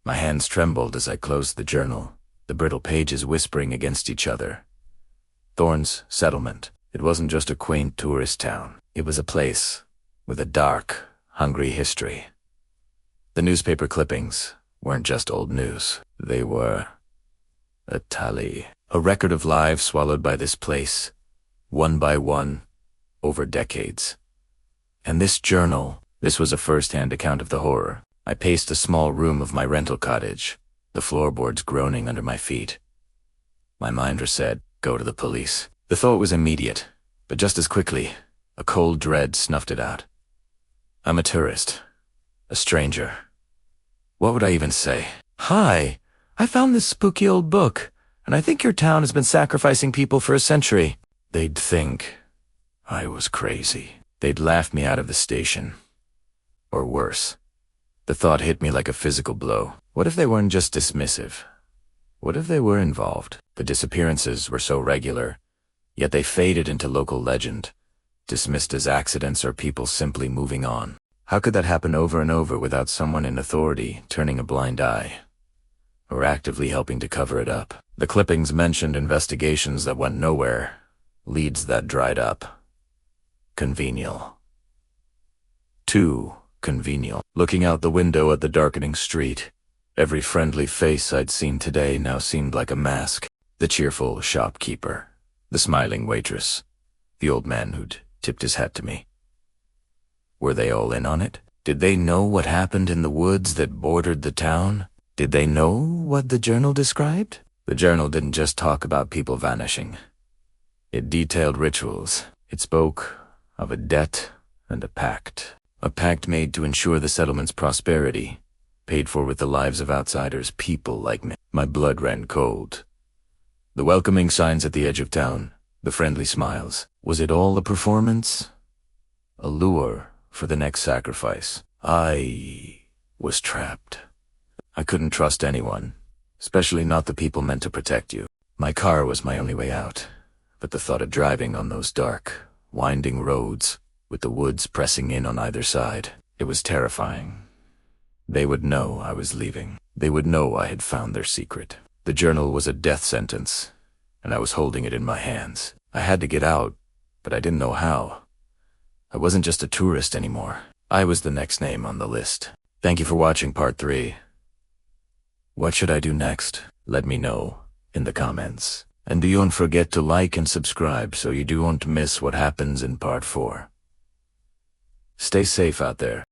My hands trembled as I closed the journal, the brittle pages whispering against each other. Thorne's settlement. It wasn't just a quaint tourist town. It was a place with a dark, hungry history. The newspaper clippings weren't just old news. They were a tally, a record of lives swallowed by this place, one by one, over decades. And this journal, this was a first-hand account of the horror. I paced the small room of my rental cottage, the floorboards groaning under my feet. My mind said, go to the police. The thought was immediate, but just as quickly, a cold dread snuffed it out. I'm a tourist, a stranger. What would I even say? Hi, I found this spooky old book, and I think your town has been sacrificing people for a century. They'd think I was crazy. They'd laugh me out of the station. Or worse. The thought hit me like a physical blow. What if they weren't just dismissive? What if they were involved? The disappearances were so regular, yet they faded into local legend, dismissed as accidents or people simply moving on. How could that happen over and over without someone in authority turning a blind eye, or actively helping to cover it up? The clippings mentioned investigations that went nowhere, leads that dried up. Convenial. Too convenial. Looking out the window at the darkening street, every friendly face I'd seen today now seemed like a mask. The cheerful shopkeeper, the smiling waitress, the old man who'd tipped his hat to me. Were they all in on it? Did they know what happened in the woods that bordered the town? Did they know what the journal described? The journal didn't just talk about people vanishing. It detailed rituals. It spoke of a debt and a pact. A pact made to ensure the settlement's prosperity, paid for with the lives of outsiders, people like me. My blood ran cold. The welcoming signs at the edge of town, the friendly smiles. Was it all a performance? A lure for the next sacrifice? I was trapped. I couldn't trust anyone, especially not the people meant to protect you. My car was my only way out, but the thought of driving on those dark, winding roads, with the woods pressing in on either side, it was terrifying. They would know I was leaving. They would know I had found their secret. The journal was a death sentence, and I was holding it in my hands. I had to get out, but I didn't know how. I wasn't just a tourist anymore. I was the next name on the list. Thank you for watching part 3. What should I do next? Let me know in the comments. And don't forget to like and subscribe so you don't miss what happens in part 4. Stay safe out there.